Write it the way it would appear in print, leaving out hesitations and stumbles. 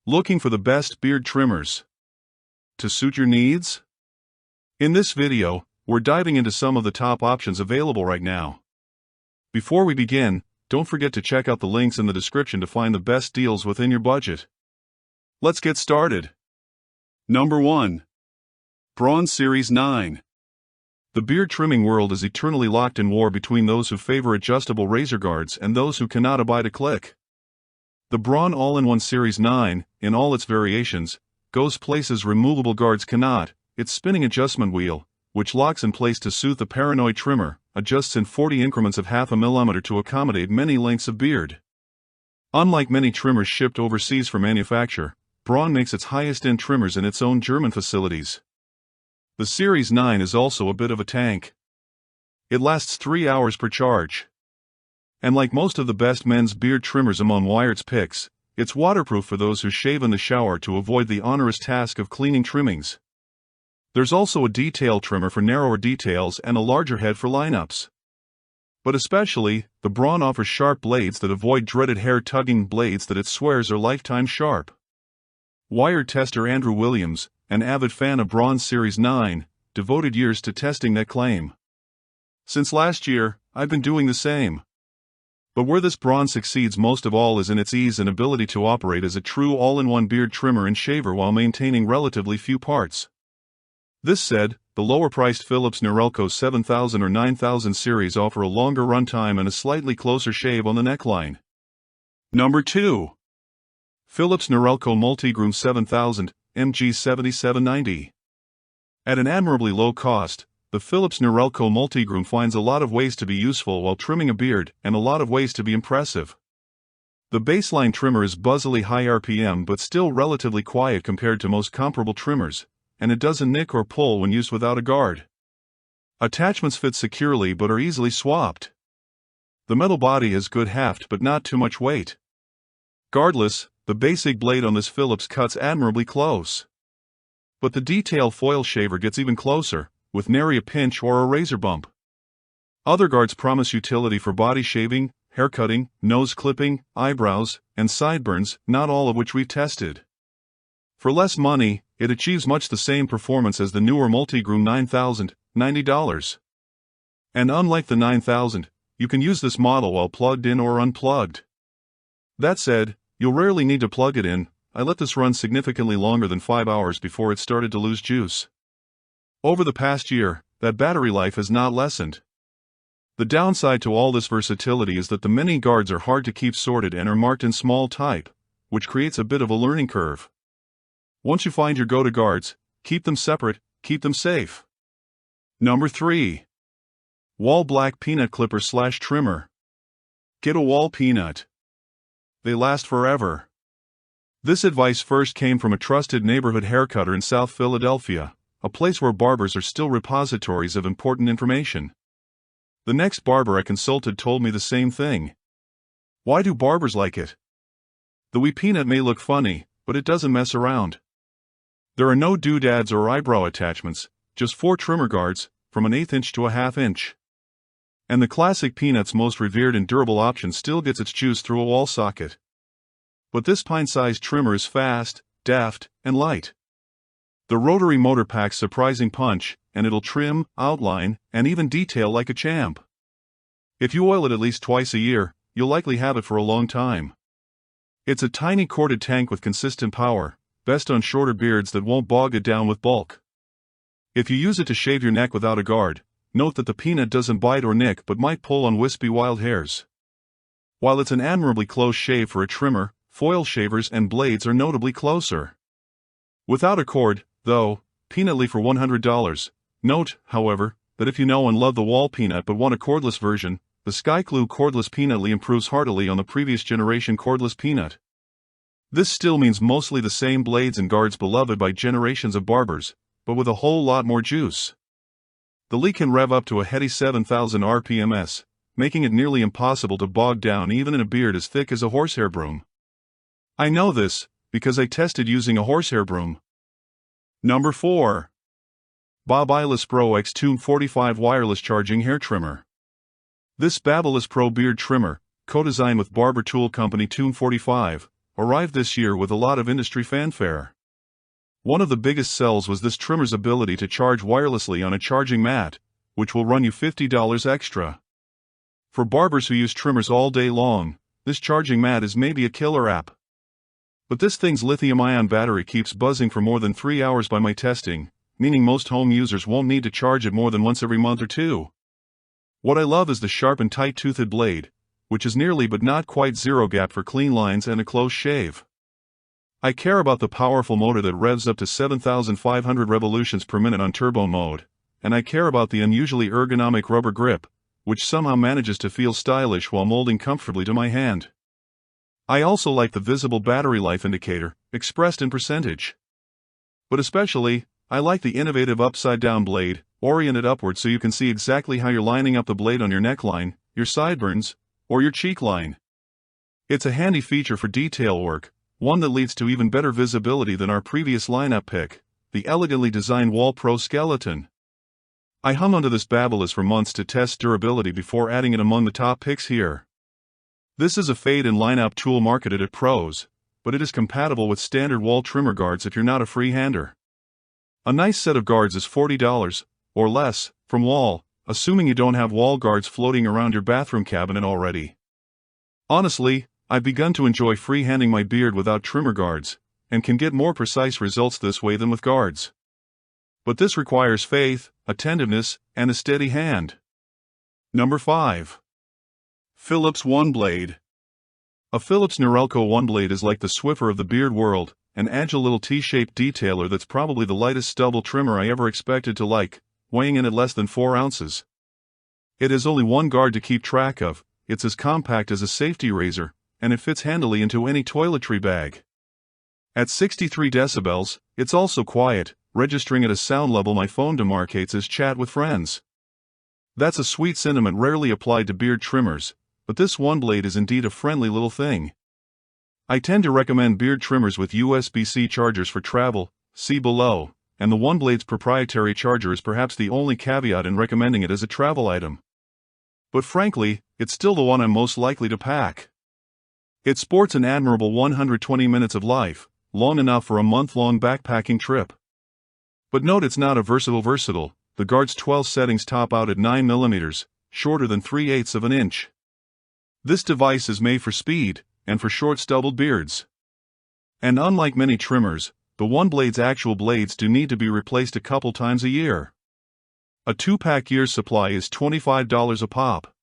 Looking for the best beard trimmers to suit your needs? In this video, we're diving into some of the top options available right now. Before we begin, don't forget to check out the links in the description to find the best deals within your budget. Let's get started. Number 1. Braun Series 9. The beard trimming world is eternally locked in war between those who favor adjustable razor guards and those who cannot abide a click. The Braun All-in-One Series 9, in all its variations, goes places removable guards cannot. Its spinning adjustment wheel, which locks in place to soothe the paranoid trimmer, adjusts in 40 increments of half a millimeter to accommodate many lengths of beard. Unlike many trimmers shipped overseas for manufacture, Braun makes its highest-end trimmers in its own German facilities. The Series 9 is also a bit of a tank. It lasts 3 hours per charge. And like most of the best men's beard trimmers among Wired's picks, it's waterproof for those who shave in the shower to avoid the onerous task of cleaning trimmings. There's also a detail trimmer for narrower details and a larger head for lineups. But especially, the Braun offers sharp blades that avoid dreaded hair-tugging blades that it swears are lifetime sharp. Wired tester Andrew Williams, an avid fan of Braun Series 9, devoted years to testing that claim. Since last year, I've been doing the same. But where this Braun succeeds most of all is in its ease and ability to operate as a true all-in-one beard trimmer and shaver while maintaining relatively few parts. This said, the lower-priced Philips Norelco 7000 or 9000 series offer a longer runtime and a slightly closer shave on the neckline. Number 2. Philips Norelco Multigroom 7000, MG7790. At an admirably low cost, the Philips Norelco Multigroom finds a lot of ways to be useful while trimming a beard and a lot of ways to be impressive. The baseline trimmer is buzzily high RPM but still relatively quiet compared to most comparable trimmers, and it doesn't nick or pull when used without a guard. Attachments fit securely but are easily swapped. The metal body has good heft but not too much weight. Guardless, the basic blade on this Philips cuts admirably close. But the detail foil shaver gets even closer, with nary a pinch or a razor bump. Other guards promise utility for body shaving, haircutting, nose clipping, eyebrows, and sideburns, not all of which we've tested. For less money, it achieves much the same performance as the newer Multigroom 9000, $90. And unlike the 9000, you can use this model while plugged in or unplugged. That said, you'll rarely need to plug it in. I let this run significantly longer than 5 hours before it started to lose juice. Over the past year, that battery life has not lessened. The downside to all this versatility is that the many guards are hard to keep sorted and are marked in small type, which creates a bit of a learning curve. Once you find your go-to guards, keep them separate, keep them safe. Number 3. Wahl Black Peanut Clipper / Trimmer. Get a Wahl Peanut. They last forever. This advice first came from a trusted neighborhood haircutter in South Philadelphia, a place where barbers are still repositories of important information. The next barber I consulted told me the same thing. Why do barbers like it? The wee peanut may look funny, but it doesn't mess around. There are no doodads or eyebrow attachments, just 4 trimmer guards, from an 1/8 inch to a 1/2 inch. And the classic peanut's most revered and durable option still gets its juice through a wall socket. But this pint-sized trimmer is fast, deft, and light. The rotary motor packs surprising punch, and it'll trim, outline, and even detail like a champ. If you oil it at least twice a year, you'll likely have it for a long time. It's a tiny corded tank with consistent power, best on shorter beards that won't bog it down with bulk. If you use it to shave your neck without a guard, note that the peanut doesn't bite or nick but might pull on wispy wild hairs. While it's an admirably close shave for a trimmer, foil shavers and blades are notably closer. Without a cord, though, peanutly for $100. Note, however, that if you know and love the Wahl Peanut but want a cordless version, the SkyClue cordless peanutly improves heartily on the previous generation cordless peanut. This still means mostly the same blades and guards beloved by generations of barbers, but with a whole lot more juice. The lead can rev up to a heady 7,000 RPMs, making it nearly impossible to bog down even in a beard as thick as a horsehair broom. I know this, because I tested using a horsehair broom. Number 4. BaBylissPro X-Tune 45 Wireless Charging Hair Trimmer. This BaBylissPro beard trimmer, co-designed with barber tool company Tune 45, arrived this year with a lot of industry fanfare. One of the biggest sells was this trimmer's ability to charge wirelessly on a charging mat, which will run you $50 extra. For barbers who use trimmers all day long, this charging mat is maybe a killer app. But this thing's lithium-ion battery keeps buzzing for more than 3 hours by my testing, meaning most home users won't need to charge it more than once every month or two. What I love is the sharp and tight-toothed blade, which is nearly but not quite zero gap for clean lines and a close shave. I care about the powerful motor that revs up to 7,500 revolutions per minute on turbo mode, and I care about the unusually ergonomic rubber grip, which somehow manages to feel stylish while molding comfortably to my hand. I also like the visible battery life indicator, expressed in percentage. But especially, I like the innovative upside-down blade, oriented upward so you can see exactly how you're lining up the blade on your neckline, your sideburns, or your cheek line. It's a handy feature for detail work, one that leads to even better visibility than our previous lineup pick, the elegantly designed Wahl Pro Skeleton. I hung onto this BaBylissPro for months to test durability before adding it among the top picks here. This is a fade-in lineup tool marketed at pros, but it is compatible with standard Wahl trimmer guards if you're not a free-hander. A nice set of guards is $40, or less, from Wahl, assuming you don't have Wahl guards floating around your bathroom cabinet already. Honestly, I've begun to enjoy freehanding my beard without trimmer guards, and can get more precise results this way than with guards. But this requires faith, attentiveness, and a steady hand. Number 5. Philips OneBlade. A Philips Norelco OneBlade is like the Swiffer of the beard world, an agile little T-shaped detailer that's probably the lightest stubble trimmer I ever expected to like, weighing in at less than 4 ounces. It has only one guard to keep track of, it's as compact as a safety razor, and it fits handily into any toiletry bag. At 63 decibels, it's also quiet, registering at a sound level my phone demarcates as chat with friends. That's a sweet sentiment rarely applied to beard trimmers, but this OneBlade is indeed a friendly little thing. I tend to recommend beard trimmers with USB-C chargers for travel, see below, and the OneBlade's proprietary charger is perhaps the only caveat in recommending it as a travel item. But frankly, it's still the one I'm most likely to pack. It sports an admirable 120 minutes of life, long enough for a month-long backpacking trip. But note it's not a versatile, the guard's 12 settings top out at 9mm, shorter than 3/8 of an inch. This device is made for speed, and for short stubbled beards. And unlike many trimmers, the OneBlade's actual blades do need to be replaced a couple times a year. A 2-pack year's supply is $25 a pop.